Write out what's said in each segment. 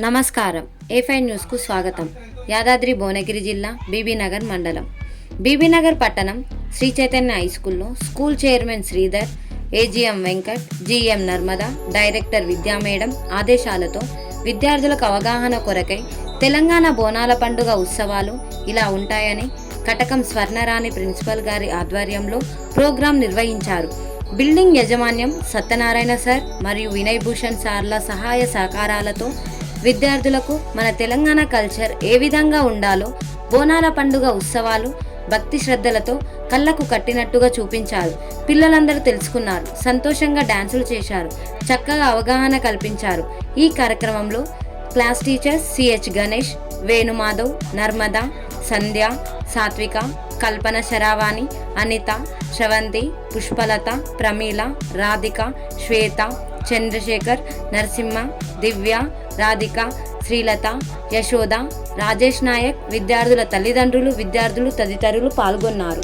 నమస్కారం. ఏ5 న్యూస్కు స్వాగతం. యాదాద్రి భువనగిరి జిల్లా బీబీనగర్ మండలం బీబీనగర్ పట్టణం శ్రీ చైతన్య హైస్కూల్లో school chairman Sridhar, AGM Venkat, GM Narmada, director Vidya madam ఆదేశాలతో విద్యార్థులకు అవగాహన కొరకై తెలంగాణ బోనాల పండుగ ఉత్సవాలు ఇలా ఉంటాయని కటకం స్వర్ణరాణి ప్రిన్సిపల్ గారి ఆధ్వర్యంలో ప్రోగ్రాం నిర్వహించారు. బిల్డింగ్ యాజమాన్యం సత్యనారాయణ సార్ మరియు వినయ్ భూషణ్ సార్ల సహాయ సహకారాలతో విద్యార్థులకు మన తెలంగాణ కల్చర్ ఏ విధంగా ఉండాలో బోనాల పండుగ ఉత్సవాలు భక్తి శ్రద్ధలతో కళ్ళకు కట్టినట్టుగా చూపించారు. పిల్లలందరూ తెలుసుకున్నారు, సంతోషంగా డాన్సులు చేశారు, చక్కగా అవగాహన కల్పించారు. ఈ కార్యక్రమంలో class teachers CH Ganesh, Venumadhav, Narmada, Sandhya, Satvika, Kalpana, శరావాణి, Anitha, Sravanthi, Pushpalatha, Pramila, Radhika, శ్వేత, చంద్రశేఖర్, నరసింహ, దివ్య, రాధిక, శ్రీలత, యశోద, రాజేష్ నాయక్, విద్యార్థుల తల్లిదండ్రులు, విద్యార్థులు తదితరులు పాల్గొన్నారు.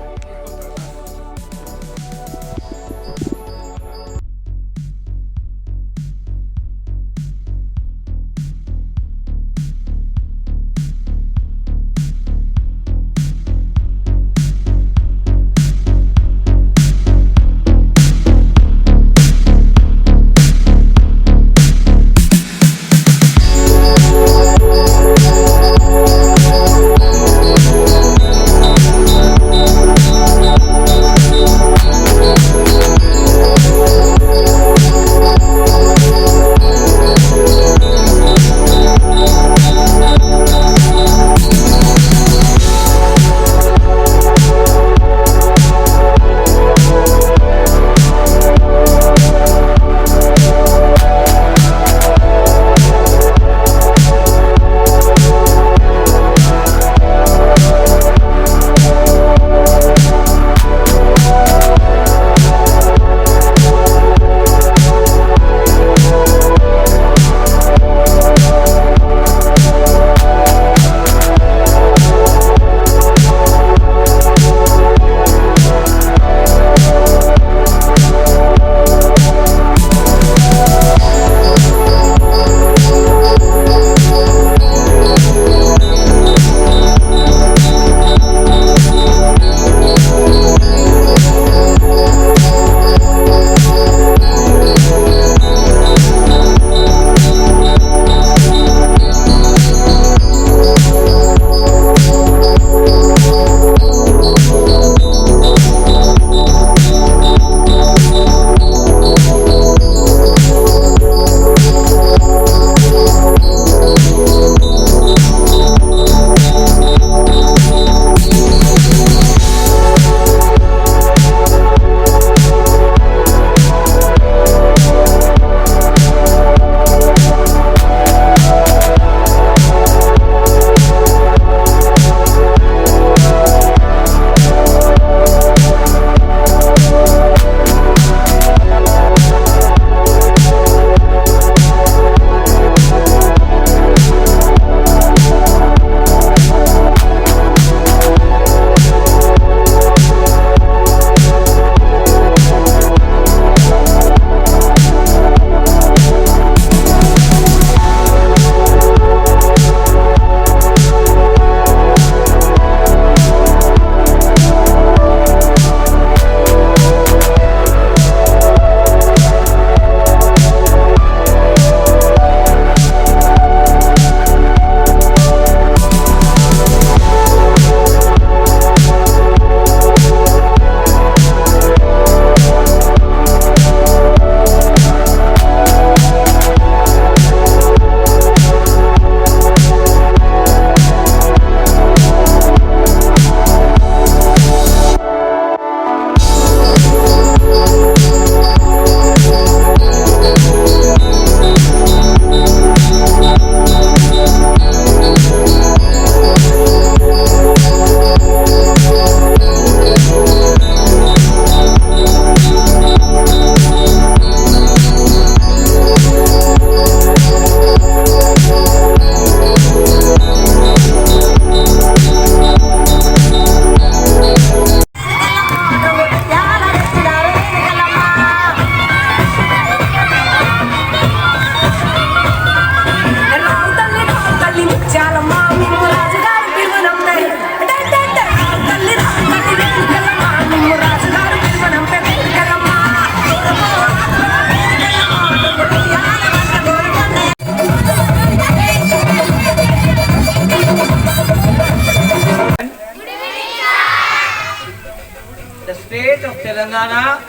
Telangana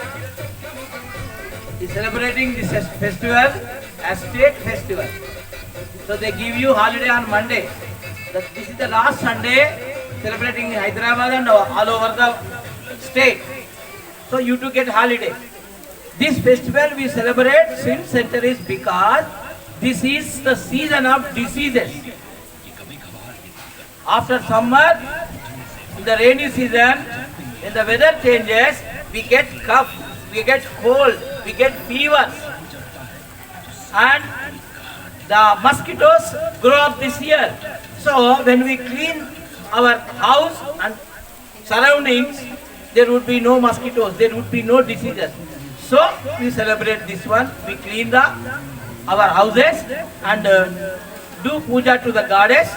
is celebrating this festival as state festival. So they give you holiday on Monday. This is the last Sunday celebrating in Hyderabad and all over the state. So you to get holiday. This festival we celebrate since centuries because this is the season of diseases. After summer, in the rainy season, when the weather changes, we get cough, we get cold, we get fevers. And the mosquitoes grow up this year. So when we clean our house and surroundings, there would be no mosquitoes, there would be no diseases. So we celebrate this one. We clean our houses and do puja to the goddess,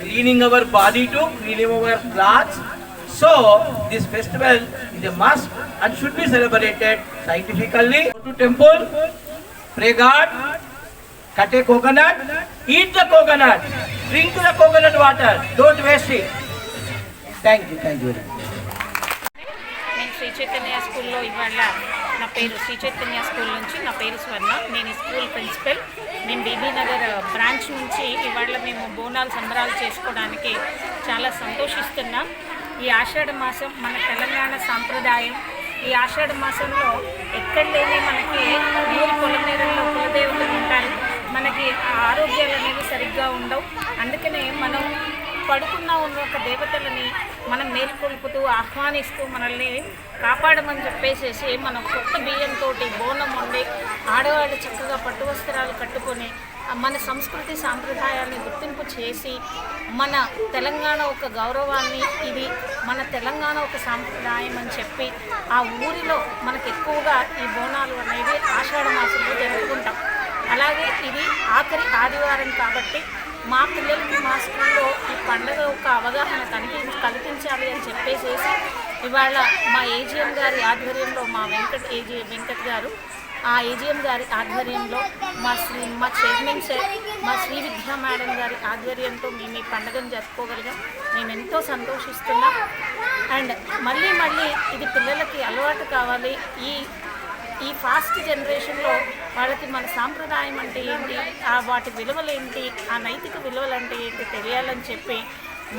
cleaning our body too, cleaning our clothes. So this festival is a must and should be celebrated scientifically. Go to temple, pray God, cut a coconut, eat the coconut, drink the coconut water, don't waste it. Thank you very much. నేను శ్రీ చైతన్య స్కూల్లో ఇవాళ నా పేరు Shri Chaitanya school నుంచి నా పేరు స్వర్ణ. నేను school principal. మేము బీబీ నగర్ బ్రాంచ్ నుంచి ఇవాళ మేము బోనాలు సంబరాలు చేసుకోవడానికి చాలా సంతోషిస్తున్నాం. ఈ ఆషాఢ మాసం మన తెలంగాణ సాంప్రదాయం. ఈ ఆషాఢ మాసంలో ఎక్కడ లేని మనకి ఊరి పొలమేరల్లో కులదేవతలు ఉంటారు. మనకి ఆరోగ్యాలు అనేవి సరిగ్గా ఉండవు. అందుకనే మనం పడుకున్న ఉన్న ఒక దేవతలని మనం మేల్కొల్పుతూ ఆహ్వానిస్తూ మనల్ని కాపాడమని చెప్పేసేసి మనం కొత్త బియ్యంతో బోనం వండి ఆడవాళ్ళు చక్కగా పట్టు వస్త్రాలు కట్టుకొని మన సంస్కృతి సాంప్రదాయాన్ని గుర్తింపు చేసి మన తెలంగాణ ఒక గౌరవాన్ని, ఇది మన తెలంగాణ ఒక సాంప్రదాయం అని చెప్పి ఆ ఊరిలో మనకు ఎక్కువగా ఈ బోనాలు అనేవి ఆషాఢ మాసంలో జరుపుకుంటాం. అలాగే ఇది ఆఖరి ఆదివారం కాబట్టి మా పిల్లలకి మా స్కూల్లో ఈ పండుగ ఒక అవగాహన కల్పించాలి అని చెప్పేసేసి ఇవాళ మా ఏజీఎం గారి ఆధ్వర్యంలో మా వెంకట్ గారు ఆ ఏజీఎం గారి ఆధ్వర్యంలో మా చైర్మన్ సార్ మా శ్రీ విద్యా మేడం గారి ఆధ్వర్యంతో మేము ఈ పండుగను జరుపుకోగలిగాం. నేను ఎంతో సంతోషిస్తున్నా. అండ్ మళ్ళీ ఇది పిల్లలకి అలవాటు కావాలి. ఈ ఫాస్ట్ జనరేషన్లో వాళ్ళకి మన సాంప్రదాయం అంటే ఏంటి, వాటి విలువలు ఏంటి, ఆ నైతిక విలువలు అంటే ఏంటి తెలియాలని చెప్పి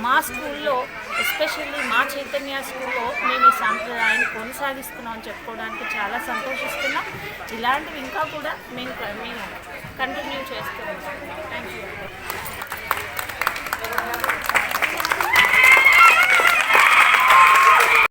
మా స్కూల్లో ఎస్పెషల్లీ మా చైతన్య స్కూల్లో మేము ఈ సాంప్రదాయాన్ని కొనసాగిస్తున్నామని చెప్పుకోవడానికి చాలా సంతోషిస్తున్నాం. ఇలాంటివి ఇంకా కూడా మేము కంటిన్యూ చేస్తున్నాం.